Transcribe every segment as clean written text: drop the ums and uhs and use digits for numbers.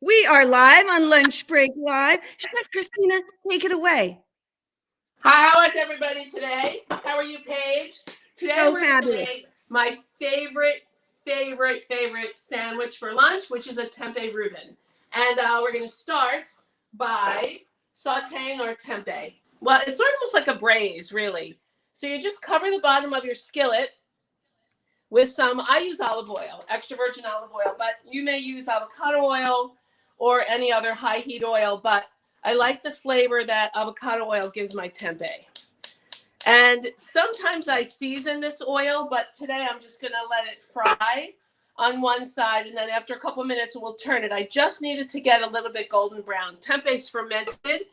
We are live on Lunch Break Live. Chef Christina, take it away. Hi, how is everybody today? How are you, Paige? Today So we're fabulous. going to make my favorite sandwich for lunch, which is a Tempeh Reuben. And we're going to start by sauteing our tempeh. Well, it's sort of almost like a braise, really. So you just cover the bottom of your skillet with some, I use olive oil, extra virgin olive oil, but you may use avocado oil or any other high heat oil, but I like the flavor that avocado oil gives my tempeh. And sometimes I season this oil, but today I'm just going to let it fry on one side, and then after a couple minutes we'll turn it. I just need it to get a little bit golden brown. Tempeh's fermented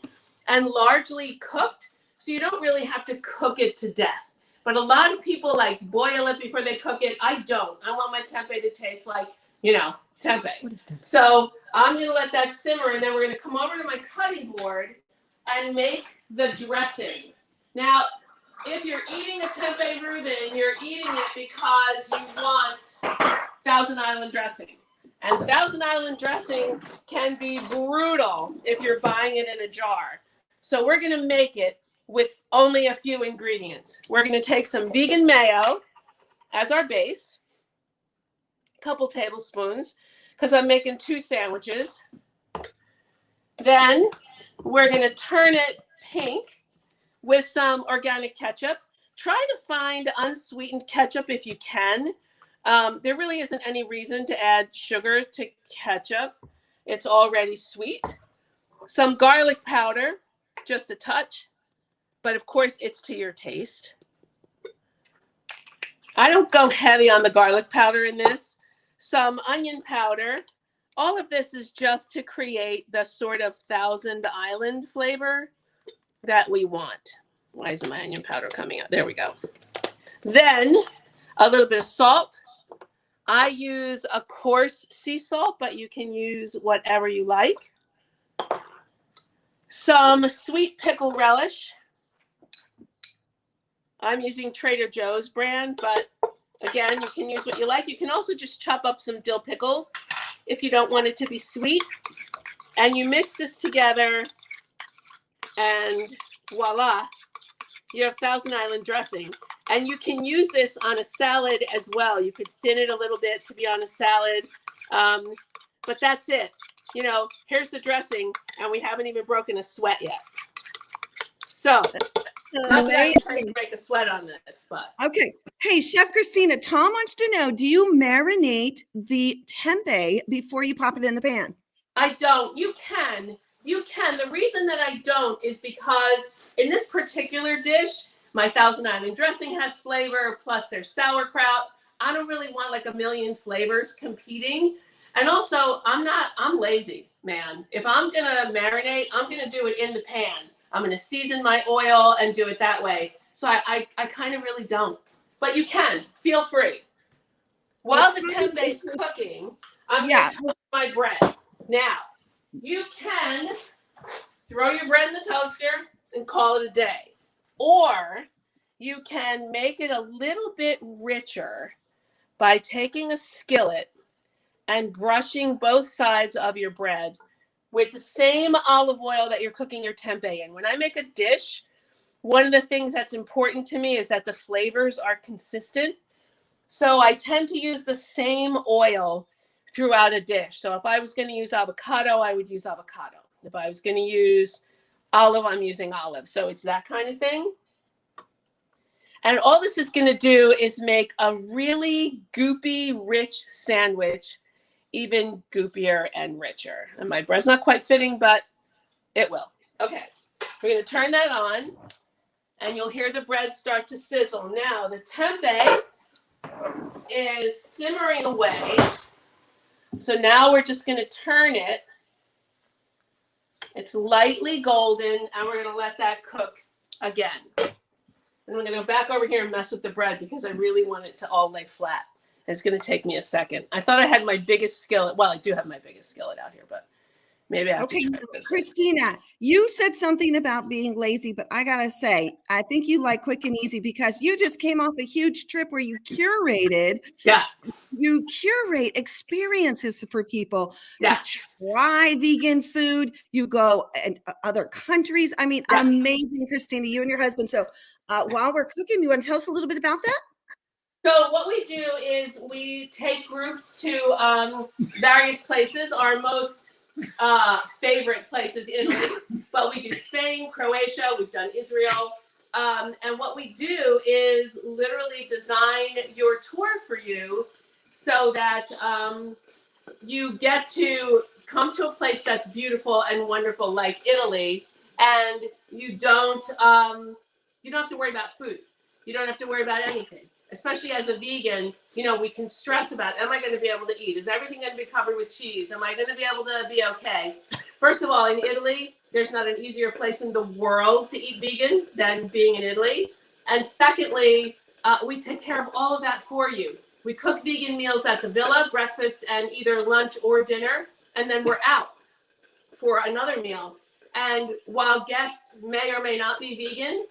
and largely cooked, so you don't really have to cook it to death. But a lot of people like boil it before they cook it. I don't. I want my tempeh to taste like, tempeh. So I'm going to let that simmer, and then we're going to come over to my cutting board and make the dressing. Now, if you're eating a Tempeh Reuben, you're eating it because you want Thousand Island dressing. And Thousand Island dressing can be brutal if you're buying it in a jar. So we're going to make it with only a few ingredients. We're going to take some vegan mayo as our base, a couple tablespoons, because I'm making 2 sandwiches. Then we're going to turn it pink with some organic ketchup. Try to find unsweetened ketchup if you can. There really isn't any reason to add sugar to ketchup. It's already sweet. Some garlic powder, just a touch. But of course, it's to your taste. I don't go heavy on the garlic powder in this. Some onion powder. All of this is just to create the sort of Thousand Island flavor that we want. Why isn't my onion powder coming out? There we go. Then a little bit of salt. I use a coarse sea salt, but you can use whatever you like. Some sweet pickle relish. I'm using Trader Joe's brand, but again, you can use what you like. You can also just chop up some dill pickles if you don't want it to be sweet. And you mix this together, and voila, you have Thousand Island dressing. And you can use this on a salad as well. You could thin it a little bit to be on a salad, but that's it. Here's the dressing, and we haven't even broken a sweat yet. So, not that I'm trying to break a sweat on this, but. Okay. Hey, Chef Christina, Tom wants to know, do you marinate the tempeh before you pop it in the pan? I don't. You can. The reason that I don't is because in this particular dish, my Thousand Island dressing has flavor, plus there's sauerkraut. I don't really want like a million flavors competing. And also, I'm lazy, man. If I'm going to marinate, I'm going to do it in the pan. I'm going to season my oil and do it that way. So I kind of really don't. But you can. Feel free. While the tempeh's cooking, I'm going to toast my bread. Now, you can throw your bread in the toaster and call it a day. Or you can make it a little bit richer by taking a skillet and brushing both sides of your bread with the same olive oil that you're cooking your tempeh in. When I make a dish, one of the things that's important to me is that the flavors are consistent. So I tend to use the same oil throughout a dish. So if I was going to use avocado, I would use avocado. If I was going to use olive, I'm using olive. So it's that kind of thing. And all this is going to do is make a really goopy, rich sandwich even goopier and richer. And my bread's not quite fitting, but it will. Okay, we're going to turn that on, and you'll hear the bread start to sizzle. Now, the tempeh is simmering away. So now we're just going to turn it. It's lightly golden, and we're going to let that cook again. And I'm going to go back over here and mess with the bread because I really want it to all lay flat. It's going to take me a second. I thought I had my biggest skillet. Well, I do have my biggest skillet out here, but Maybe I have Okay, to try this. Christina, you said something about being lazy, but I gotta say, I think you like quick and easy because you just came off a huge trip where you curate experiences for people to try vegan food. You go and other countries. I mean, amazing, Christina, you and your husband. So while we're cooking, you want to tell us a little bit about that? So what we do is we take groups to various places. Our most favorite place is Italy, but we do Spain, Croatia, we've done Israel. And what we do is literally design your tour for you so that you get to come to a place that's beautiful and wonderful like Italy, and you don't have to worry about food. You don't have to worry about anything. Especially as a vegan, we can stress about, am I going to be able to eat? Is everything going to be covered with cheese? Am I going to be able to be okay? First of all, in Italy, there's not an easier place in the world to eat vegan than being in Italy. And secondly, we take care of all of that for you. We cook vegan meals at the villa, breakfast and either lunch or dinner, and then we're out for another meal. And while guests may or may not be vegan,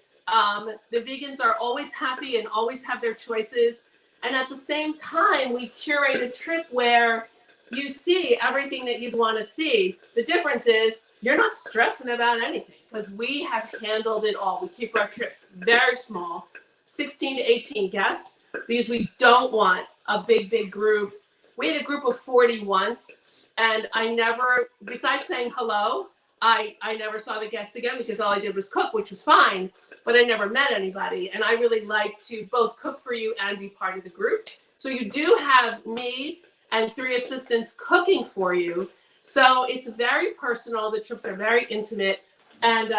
the vegans are always happy and always have their choices. And at the same time, we curate a trip where you see everything that you'd want to see. The difference is you're not stressing about anything because we have handled it all. We keep our trips very small, 16 to 18 guests, because we don't want a big group. We had a group of 40 once, and I never, besides saying hello, I never saw the guests again because all I did was cook, which was fine, but I never met anybody. And I really like to both cook for you and be part of the group. So you do have me and 3 assistants cooking for you. So it's very personal. The trips are very intimate. And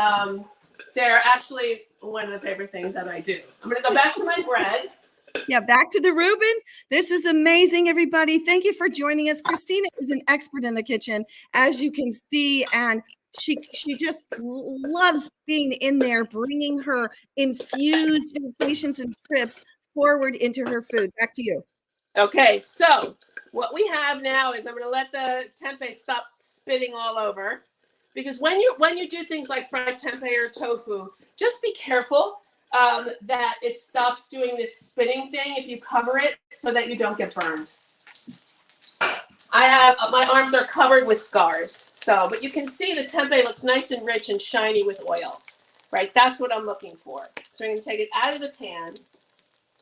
they're actually one of the favorite things that I do. I'm going to go back to my bread. Yeah, back to the Reuben. This is amazing, everybody. Thank you for joining us. Christina is an expert in the kitchen, as you can see, and she just loves being in there, bringing her infused vacations and trips forward into her food. Back to you. Okay, so what we have now is I'm going to let the tempeh stop spitting all over, because when you do things like fried tempeh or tofu, just be careful that it stops doing this spitting thing if you cover it so that you don't get burned. My arms are covered with scars, but you can see the tempeh looks nice and rich and shiny with oil, right? That's what I'm looking for. So I'm going to take it out of the pan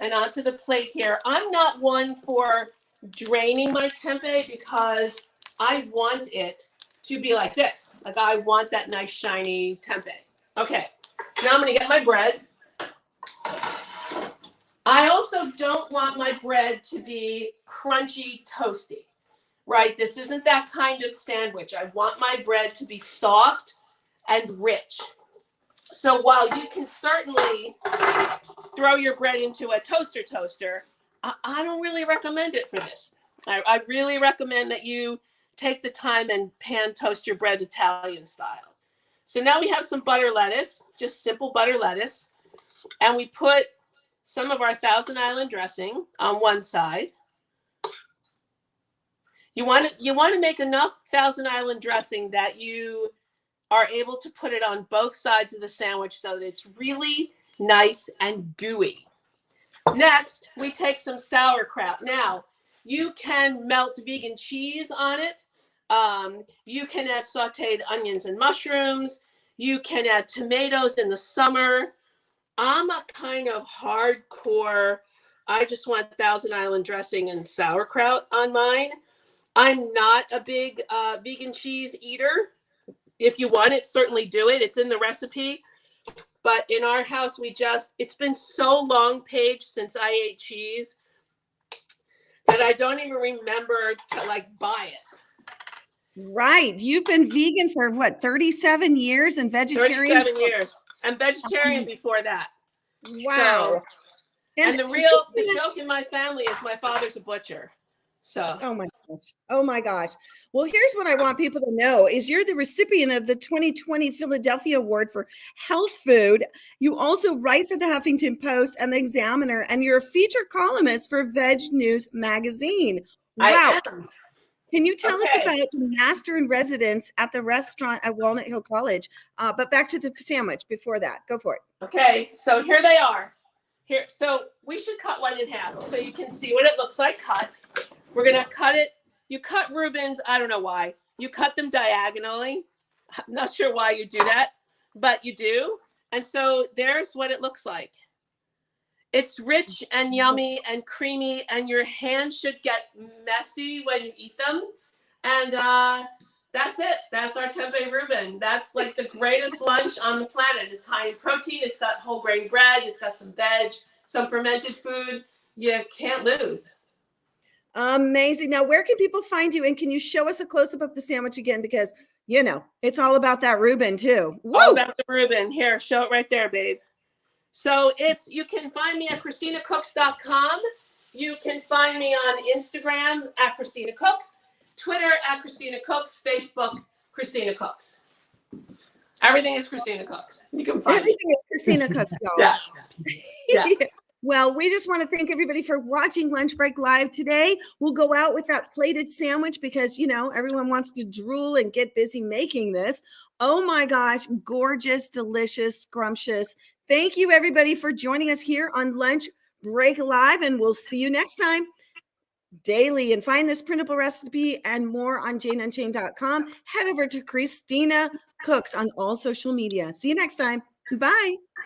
and onto the plate here. I'm not one for draining my tempeh because I want it to be like this. Like I want that nice shiny tempeh. Okay, now I'm going to get my bread. I also don't want my bread to be crunchy, toasty, right? This isn't that kind of sandwich. I want my bread to be soft and rich. So while you can certainly throw your bread into a toaster, I don't really recommend it for this. I really recommend that you take the time and pan toast your bread Italian style. So now we have some butter lettuce, just simple butter lettuce, and we put some of our Thousand Island dressing on one side. You want to make enough Thousand Island dressing that you are able to put it on both sides of the sandwich so that it's really nice and gooey. Next, we take some sauerkraut. Now, you can melt vegan cheese on it. You can add sauteed onions and mushrooms. You can add tomatoes in the summer. I'm a kind of hardcore, I just want Thousand Island dressing and sauerkraut on mine. I'm not a big vegan cheese eater. If you want it, certainly do it. It's in the recipe. But in our house, it's been so long, Paige, since I ate cheese that I don't even remember to buy it. Right. You've been vegan for what, 37 years and vegetarian? 37 years. And vegetarian before that. Wow. So, and the joke in my family is my father's a butcher. So. Oh my gosh. Well, here's what I want people to know is you're the recipient of the 2020 Philadelphia Award for Health Food. You also write for the Huffington Post and the Examiner, and you're a featured columnist for VegNews Magazine. Wow. I am. Can you tell us Okay. about the master in residence at the restaurant at Walnut Hill College? But back to the sandwich before that. Go for it. Okay, so here they are. Here, so we should cut one in half so you can see what it looks like cut. We're gonna cut it. You cut Reubens, I don't know why. You cut them diagonally. I'm not sure why you do that, but you do. And so there's what it looks like. It's rich and yummy and creamy, and your hands should get messy when you eat them. And that's it. That's our Tempeh Reuben. That's like the greatest lunch on the planet. It's high in protein. It's got whole grain bread. It's got some veg, some fermented food. You can't lose. Amazing. Now, where can people find you? And can you show us a close-up of the sandwich again? Because, you know, it's all about that Reuben too. Woo! All about the Reuben. Here, show it right there, babe. So you can find me at ChristinaCooks.com. You can find me on Instagram at Christina Cooks, Twitter at Christina Cooks, Facebook, Christina Cooks. Everything is Christina Cooks. You can find Everything is Christina Cooks, y'all. Yeah. Yeah. Well, we just want to thank everybody for watching Lunch Break Live today. We'll go out with that plated sandwich because, you know, everyone wants to drool and get busy making this. Oh my gosh, gorgeous, delicious, scrumptious. Thank you, everybody, for joining us here on Lunch Break Live, and we'll see you next time daily. And find this printable recipe and more on janeunchained.com. Head over to Christina Cooks on all social media. See you next time. Bye.